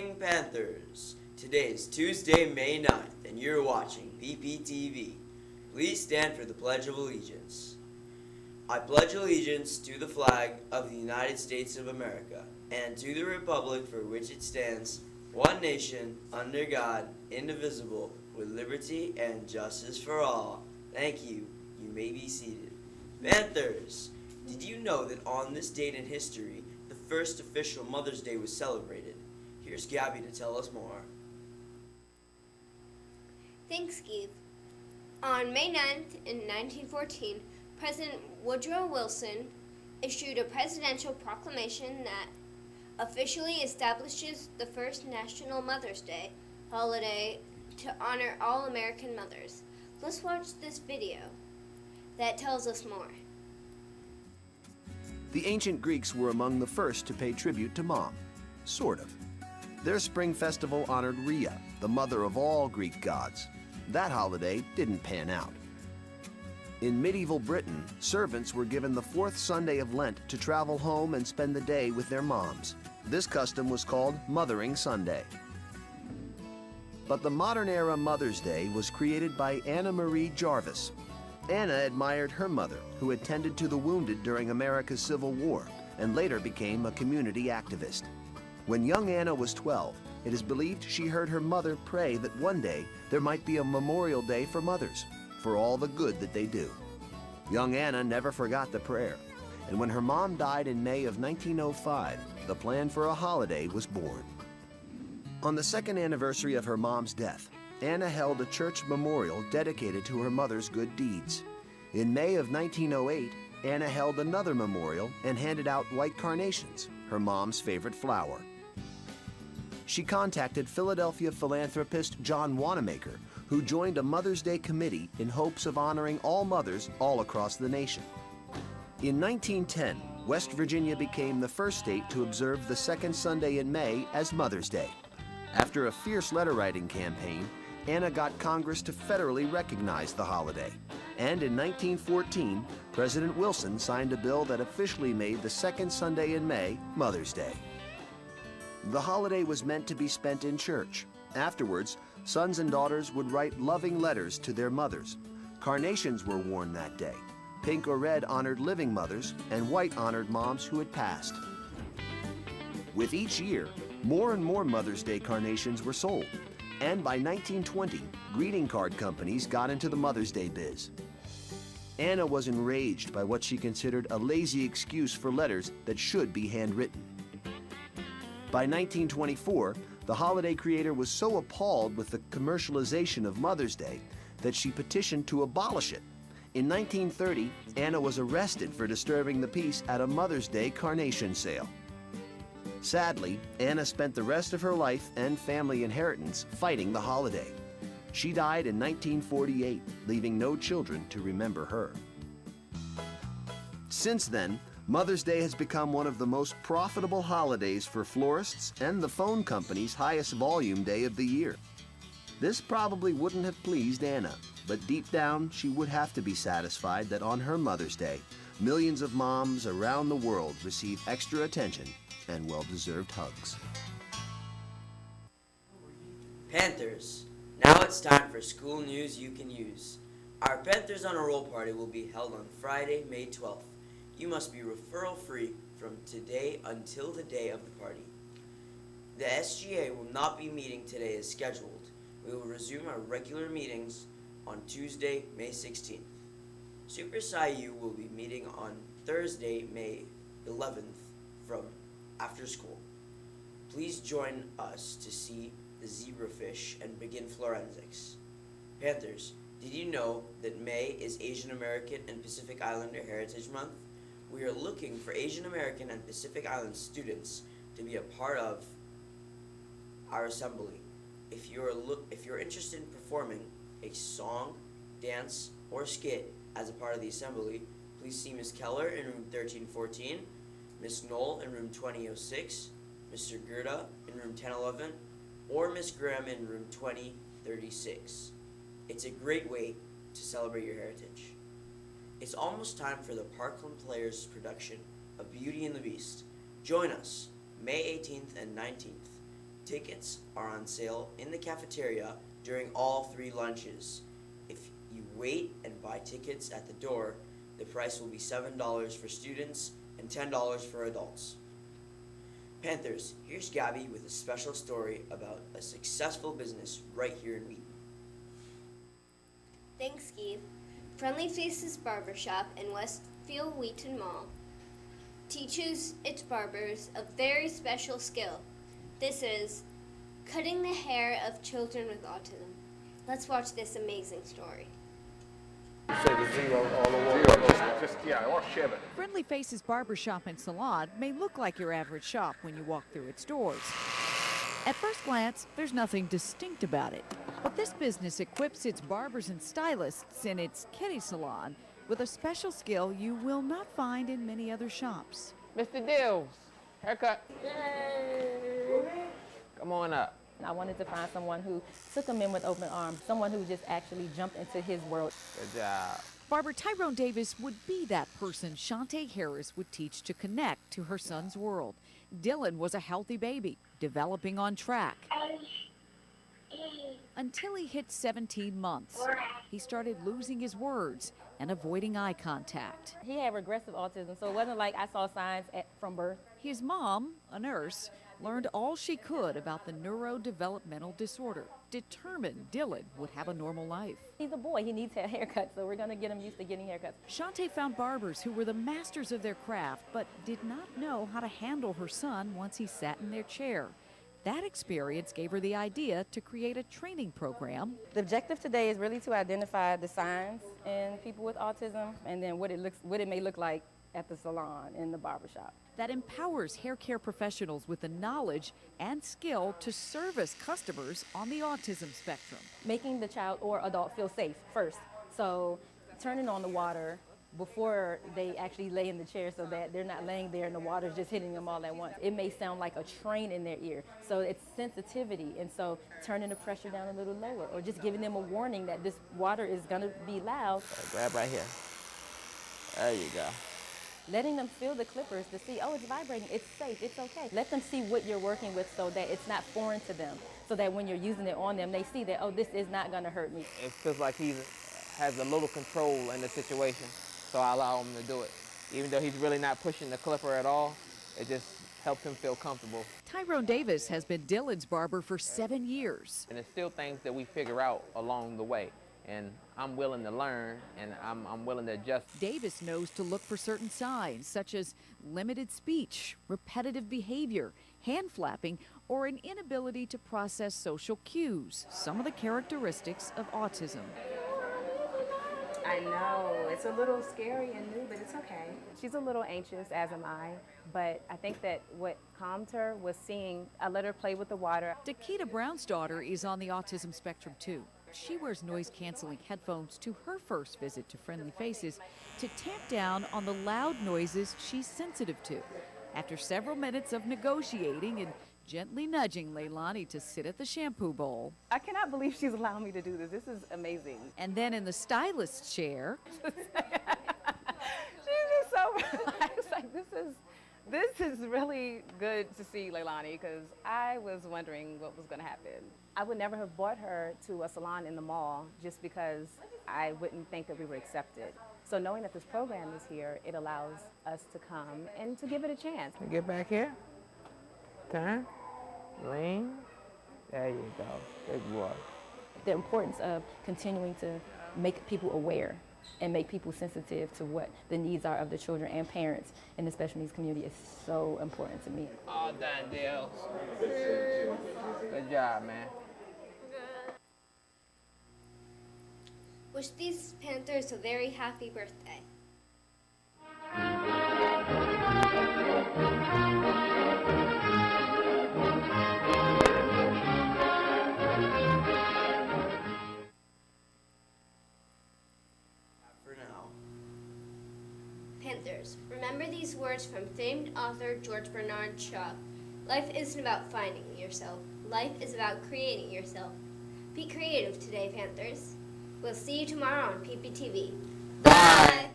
morning, Panthers. Today is Tuesday, May 9th, and you're watching PPTV. Please stand for the Pledge of Allegiance. I pledge allegiance to the flag of the United States of America and to the republic for which it stands, one nation, under God, indivisible, with liberty and justice for all. Thank you. You may be seated. Panthers, did you know that on this date in history, the first official Mother's Day was celebrated? Here's Gabby to tell us more. Thanks, Keith. On May 9th, in 1914, President Woodrow Wilson issued a presidential proclamation that officially establishes the first National Mother's Day holiday to honor all American mothers. Let's watch this video that tells us more. The ancient Greeks were among the first to pay tribute to Mom, sort of. Their spring festival honored Rhea, the mother of all Greek gods. That holiday didn't pan out. In medieval Britain, servants were given the fourth Sunday of Lent to travel home and spend the day with their moms. This custom was called Mothering Sunday. But the modern-era Mother's Day was created by Anna Marie Jarvis. Anna admired her mother, who attended to the wounded during America's Civil War and later became a community activist. When young Anna was 12, it is believed she heard her mother pray that one day there might be a Memorial Day for mothers, for all the good that they do. Young Anna never forgot the prayer, and when her mom died in May of 1905, the plan for a holiday was born. On the second anniversary of her mom's death, Anna held a church memorial dedicated to her mother's good deeds. In May of 1908, Anna held another memorial and handed out white carnations, her mom's favorite flower. She contacted Philadelphia philanthropist John Wanamaker, who joined a Mother's Day committee in hopes of honoring all mothers all across the nation. In 1910, West Virginia became the first state to observe the second Sunday in May as Mother's Day. After a fierce letter-writing campaign, Anna got Congress to federally recognize the holiday. And in 1914, President Wilson signed a bill that officially made the second Sunday in May Mother's Day. The holiday was meant to be spent in church. Afterwards, sons and daughters would write loving letters to their mothers. Carnations were worn that day. Pink or red honored living mothers, and white honored moms who had passed. With each year, more and more Mother's Day carnations were sold. And by 1920, greeting card companies got into the Mother's Day biz. Anna was enraged by what she considered a lazy excuse for letters that should be handwritten. By 1924, the holiday creator was so appalled with the commercialization of Mother's Day that she petitioned to abolish it. In 1930, Anna was arrested for disturbing the peace at a Mother's Day carnation sale. Sadly, Anna spent the rest of her life and family inheritance fighting the holiday. She died in 1948, leaving no children to remember her. Since then, Mother's Day has become one of the most profitable holidays for florists and the phone company's highest volume day of the year. This probably wouldn't have pleased Anna, but deep down she would have to be satisfied that on her Mother's Day, millions of moms around the world receive extra attention and well-deserved hugs. Panthers, now it's time for school news you can use. Our Panthers on a Roll party will be held on Friday, May 12th. You must be referral-free from today until the day of the party. The SGA will not be meeting today as scheduled. We will resume our regular meetings on Tuesday, May 16th. Super SIU will be meeting on Thursday, May 11th from after school. Please join us to see the zebrafish and begin forensics. Panthers, did you know that May is Asian American and Pacific Islander Heritage Month? We are looking for Asian American and Pacific Island students to be a part of our assembly. If you're interested in performing a song, dance, or skit as a part of the assembly, please see Ms. Keller in room 1314, Ms. Knoll in room 2006, Mr. Gerda in room 1011, or Ms. Graham in room 2036. It's a great way to celebrate your heritage. It's almost time for the Parkland Players production of Beauty and the Beast. Join us May 18th and 19th Tickets are on sale in the cafeteria during all 3 lunches. If you wait and buy tickets at the door, the price will be $7 for students and $10 for adults. Panthers, here's Gabby with a special story about a successful business right here in Wheaton. Thanks, Keith. Friendly Faces Barbershop in Westfield Wheaton Mall teaches its barbers a very special skill. This is cutting the hair of children with autism. Let's watch this amazing story. Say the zero all over. Or shim it. Friendly Faces Barbershop and Salon may look like your average shop when you walk through its doors. At first glance, there's nothing distinct about it. But this business equips its barbers and stylists in its kitty salon with a special skill you will not find in many other shops. Mr. Dills, haircut. Come on up. I wanted to find someone who took him in with open arms, someone who just actually jumped into his world. Good job. Barber Tyrone Davis would be that person Shantae Harris would teach to connect to her son's world. Dylan was a healthy baby, developing on track. Until he hit 17 months, he started losing his words and avoiding eye contact. He had regressive autism, so it wasn't like I saw signs from birth. His mom, a nurse, learned all she could about the neurodevelopmental disorder, determined Dylan would have a normal life. He's a boy, he needs a haircut, so we're gonna get him used to getting haircuts. Shantae found barbers who were the masters of their craft, but did not know how to handle her son once he sat in their chair. That experience gave her the idea to create a training program. The objective today is really to identify the signs in people with autism and then what it may look like at the salon, in the barbershop. That empowers hair care professionals with the knowledge and skill to service customers on the autism spectrum. Making the child or adult feel safe first. So turning on the water before they actually lay in the chair so that they're not laying there and the water's just hitting them all at once. It may sound like a train in their ear. So it's sensitivity, and so turning the pressure down a little lower or just giving them a warning that this water is gonna be loud. Grab right here. There you go. Letting them feel the clippers to see, oh, it's vibrating, it's safe, it's okay. Let them see what you're working with so that it's not foreign to them, so that when you're using it on them, they see that, oh, this is not gonna hurt me. It feels like he has a little control in the situation, so I allow him to do it. Even though he's really not pushing the clipper at all, it just helps him feel comfortable. Tyrone Davis has been Dylan's barber for 7 years. And there's still things that we figure out along the way. And I'm willing to learn, and I'm willing to adjust. Davis knows to look for certain signs, such as limited speech, repetitive behavior, hand flapping, or an inability to process social cues, some of the characteristics of autism. I know, it's a little scary and new, but it's okay. She's a little anxious, as am I, but I think that what calmed her was I let her play with the water. Dakita Brown's daughter is on the autism spectrum too. She wears noise-canceling headphones to her first visit to Friendly Faces to tamp down on the loud noises she's sensitive to. After several minutes of negotiating and gently nudging Leilani to sit at the shampoo bowl. I cannot believe she's allowing me to do this. This is amazing. And then in the stylist's chair. She's just so relaxed. Like, this is really good to see Leilani, because I was wondering what was going to happen. I would never have brought her to a salon in the mall just because I wouldn't think that we were accepted. So knowing that this program is here, it allows us to come and to give it a chance. Get back here. Turn. Lean. There you go. Big boy. The importance of continuing to make people aware and make people sensitive to what the needs are of the children and parents in the special needs community is so important to me. All done, Dills. Good job, man. Wish these Panthers a very happy birthday. For now. Panthers, remember these words from famed author George Bernard Shaw. Life isn't about finding yourself. Life is about creating yourself. Be creative today, Panthers. We'll see you tomorrow on PPTV. Bye!